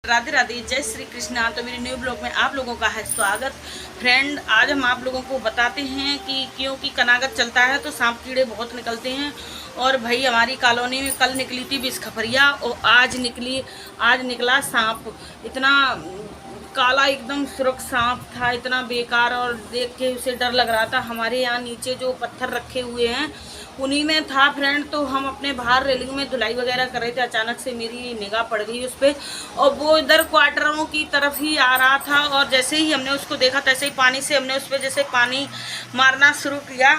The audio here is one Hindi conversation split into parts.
राधे राधे, जय श्री कृष्णा। तो मेरे न्यू ब्लॉग में आप लोगों का है स्वागत। फ्रेंड, आज हम आप लोगों को बताते हैं कि क्योंकि कनागत चलता है तो सांप कीड़े बहुत निकलते हैं। और भाई हमारी कॉलोनी में कल निकली थी बिस्खफरिया और आज निकला सांप। इतना काला एकदम सुरख सांप था, इतना बेकार, और देख के उसे डर लग रहा था। हमारे यहाँ नीचे जो पत्थर रखे हुए हैं उन्हीं में था फ्रेंड। तो हम अपने बाहर रेलिंग में धुलाई वगैरह कर रहे थे, अचानक से मेरी निगाह पड़ गई उस पर, और वो इधर क्वार्टरों की तरफ ही आ रहा था। और जैसे ही हमने उसको देखा तैसे ही पानी से हमने उस पर जैसे पानी मारना शुरू किया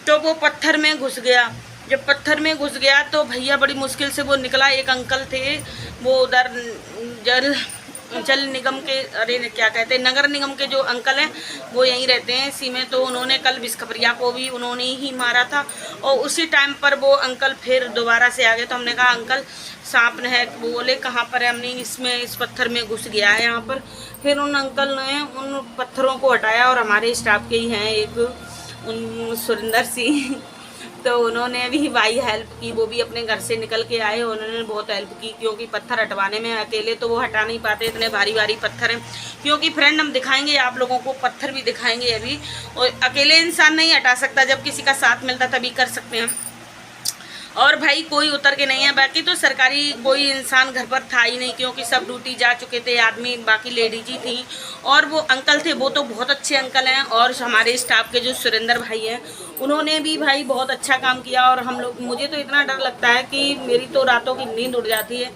तो वो पत्थर में घुस गया। जब पत्थर में घुस गया तो भैया बड़ी मुश्किल से वो निकला। एक अंकल थे, वो उधर जल निगम के, अरे क्या कहते हैं, नगर निगम के जो अंकल हैं वो यहीं रहते हैं इसी में। तो उन्होंने कल बिस्खफरिया को भी उन्होंने ही मारा था और उसी टाइम पर वो अंकल फिर दोबारा से आ गए। तो हमने कहा अंकल सांप है, वो बोले कहाँ पर है। हमने इस पत्थर में घुस गया है यहाँ पर। फिर उन अंकल ने उन पत्थरों को हटाया और हमारे स्टाफ के ही हैं एक सुरेंद्र सिंह, तो उन्होंने भी भाई हेल्प की। वो भी अपने घर से निकल के आए, उन्होंने बहुत हेल्प की, क्योंकि पत्थर हटवाने में अकेले तो वो हटा नहीं पाते, इतने भारी भारी पत्थर हैं। क्योंकि फ्रेंड हम दिखाएंगे आप लोगों को, पत्थर भी दिखाएंगे अभी, और अकेले इंसान नहीं हटा सकता, जब किसी का साथ मिलता तभी कर सकते हैं। और भाई कोई उतर के नहीं है, बाकी तो सरकारी कोई इंसान घर पर था ही नहीं, क्योंकि सब ड्यूटी जा चुके थे आदमी, बाकी लेडीज ही थी। और वो अंकल थे, वो तो बहुत अच्छे अंकल हैं। और हमारे स्टाफ के जो सुरेंद्र भाई हैं उन्होंने भी भाई बहुत अच्छा काम किया। और हम लोग, मुझे तो इतना डर लगता है कि मेरी तो रातों की नींद उड़ जाती है,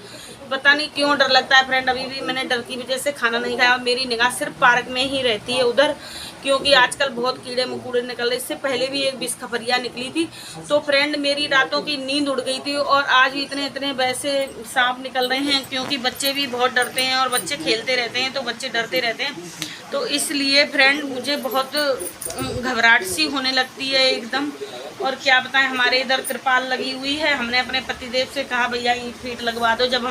पता नहीं क्यों डर लगता है फ्रेंड। अभी भी मैंने डर की वजह से खाना नहीं खाया और मेरी निगाह सिर्फ पार्क में ही रहती है उधर, क्योंकि आजकल बहुत कीड़े मकोड़े निकल रहे। इससे पहले भी एक बिस्खफरिया निकली थी। तो फ्रेंड मेरी रातों की नींद उड़ गई थी। और आज भी इतने इतने वैसे सांप निकल रहे हैं, क्योंकि बच्चे भी बहुत डरते हैं और बच्चे खेलते रहते हैं तो बच्चे डरते रहते हैं। तो इसलिए फ्रेंड मुझे बहुत घबराहट सी होने लगती है एकदम। और क्या बताएं, हमारे इधर त्रिपाल लगी हुई है। हमने अपने पतिदेव से कहा भैया ईंट फीट लगवा दो। जब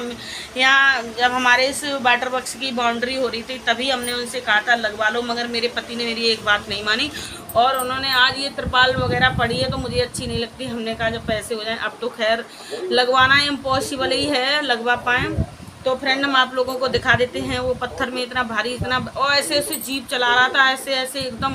हमारे इस वाटर बॉक्स की बाउंड्री हो रही थी तभी हमने उनसे कहा था लगवा लो, मगर मेरे पति ने मेरी एक बात नहीं मानी और उन्होंने आज ये त्रिपाल वगैरह पड़ी है तो मुझे अच्छी नहीं लगती। हमने कहा जब पैसे हो जाएं, अब तो खैर लगवाना इम्पॉसिबल ही है, लगवा पाएँ। तो फ्रेंड हम आप लोगों को दिखा देते हैं। वो पत्थर में इतना भारी, इतना, और ऐसे ऐसे जीप चला रहा था, ऐसे ऐसे एकदम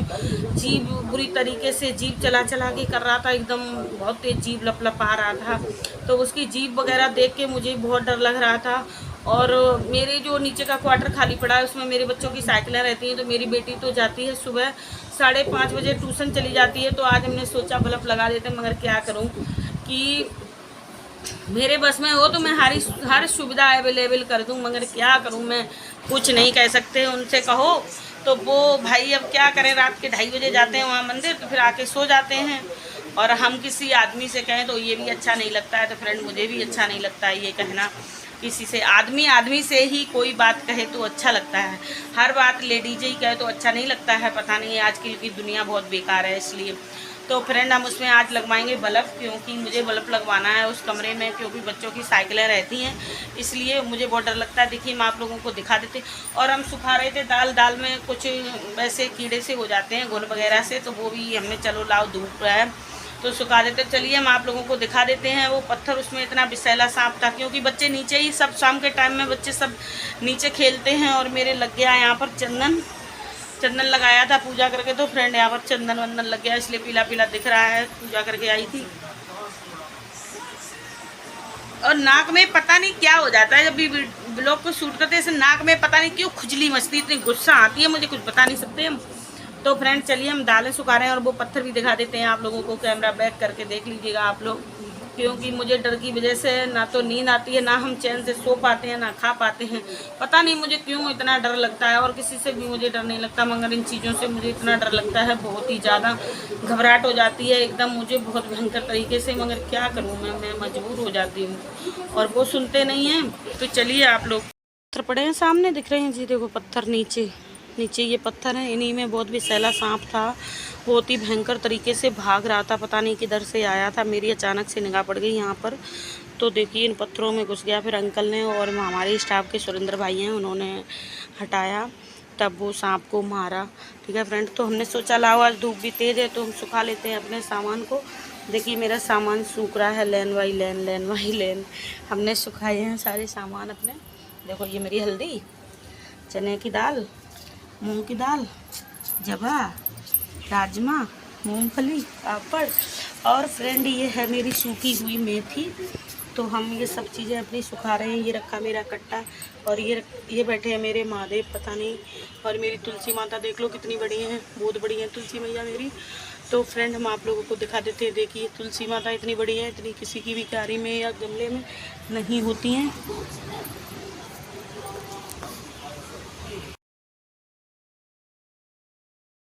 जीप बुरी तरीके से जीप चला के कर रहा था, एकदम बहुत तेज जीप लपलपा रहा था। तो उसकी जीप वगैरह देख के मुझे बहुत डर लग रहा था। और मेरे जो नीचे का क्वार्टर खाली पड़ा है उसमें मेरे बच्चों की साइकिलें रहती हैं। तो मेरी बेटी तो जाती है सुबह 5:30 बजे ट्यूशन चली जाती है। तो आज हमने सोचा बल्ब लगा देते, मगर क्या करूँ कि मेरे बस में हो तो मैं हर सुविधा अवेलेबल कर दूं, मगर क्या करूं, मैं कुछ नहीं कह सकते। उनसे कहो तो वो भाई अब क्या करें, रात के 2:30 बजे जाते हैं वहाँ मंदिर, तो फिर आके सो जाते हैं। और हम किसी आदमी से कहें तो ये भी अच्छा नहीं लगता है। तो फ्रेंड मुझे भी अच्छा नहीं लगता है ये कहना किसी से। आदमी से ही कोई बात कहे तो अच्छा लगता है, हर बात लेडीज ही कहे तो अच्छा नहीं लगता है। पता नहीं आजकल की दुनिया बहुत बेकार है इसलिए। तो फ्रेंड हम उसमें आज लगवाएंगे बल्ब, क्योंकि मुझे बल्ब लगवाना है उस कमरे में, क्योंकि बच्चों की साइकिलें रहती हैं, इसलिए मुझे बहुत डर लगता है। देखिए हम आप लोगों को दिखा देते। और हम सुखा रहे थे दाल में कुछ वैसे कीड़े से हो जाते हैं घुन वगैरह से, तो वो भी हमने चलो लाओ धूप है तो सुखा देते। चलिए हम आप लोगों को दिखा देते हैं। वो पत्थर, उसमें इतना विषैला सांप था, क्योंकि बच्चे नीचे ही, सब शाम के टाइम में बच्चे सब नीचे खेलते हैं। और मेरे लग गया यहाँ पर चंदन लगाया था पूजा करके। तो फ्रेंड यहाँ पर चंदन वंदन लग गया, इसलिए पीला पीला दिख रहा है, पूजा करके आई थी। और नाक में पता नहीं क्या हो जाता है, जब भी ब्लॉग को शूट करते हैं नाक में पता नहीं क्यों खुजली मचती, इतनी गुस्सा आती है, मुझे कुछ बता नहीं सकते हम। तो फ्रेंड चलिए हम दालें सुखा रहे हैं और वो पत्थर भी दिखा देते हैं आप लोगों को। कैमरा बैक करके देख लीजिएगा आप लोग, क्योंकि मुझे डर की वजह से ना तो नींद आती है, ना हम चैन से सो पाते हैं, ना खा पाते हैं। पता नहीं मुझे क्यों इतना डर लगता है। और किसी से भी मुझे डर नहीं लगता, मगर इन चीज़ों से मुझे इतना डर लगता है, बहुत ही ज़्यादा घबराहट हो जाती है एकदम मुझे, बहुत भयंकर तरीके से। मगर क्या करूँ मैं मजबूर हो जाती हूँ और वो सुनते नहीं हैं। तो चलिए आप लोग, पत्थर पड़े हैं सामने दिख रहे हैं जी, देखो पत्थर नीचे ये पत्थर हैं, इन्हीं में बहुत विषैला सांप था, बहुत ही भयंकर तरीके से भाग रहा था, पता नहीं किधर से आया था। मेरी अचानक से निगाह पड़ गई यहाँ पर, तो देखिए इन पत्थरों में घुस गया। फिर अंकल ने और हमारे स्टाफ के सुरेंद्र भाई हैं, उन्होंने हटाया, तब वो सांप को मारा। ठीक है फ्रेंड, तो हमने सोचा लाओ आज धूप भी तेज़ है तो हम सुखा लेते हैं अपने सामान को। देखिए मेरा सामान सूख रहा है, लेन बाई लेन, लेन बाई लेन। हमने सुखाए हैं सारे सामान अपने। देखो ये मेरी हल्दी, चने की दाल, मूंग की दाल, जवा, राजमा, मूंगफली, पापड़ और फ्रेंड ये है मेरी सूखी हुई मेथी। तो हम ये सब चीज़ें अपनी सुखा रहे हैं। ये रखा मेरा कट्टा और ये बैठे हैं मेरे महादेव, पता नहीं। और मेरी तुलसी माता देख लो कितनी बड़ी हैं, बहुत बड़ी हैं तुलसी मैया मेरी। तो फ्रेंड हम आप लोगों को दिखा देते हैं। देखिए तुलसी माता इतनी बड़ी है, इतनी किसी की भी क्यारी में या गमले में नहीं होती हैं।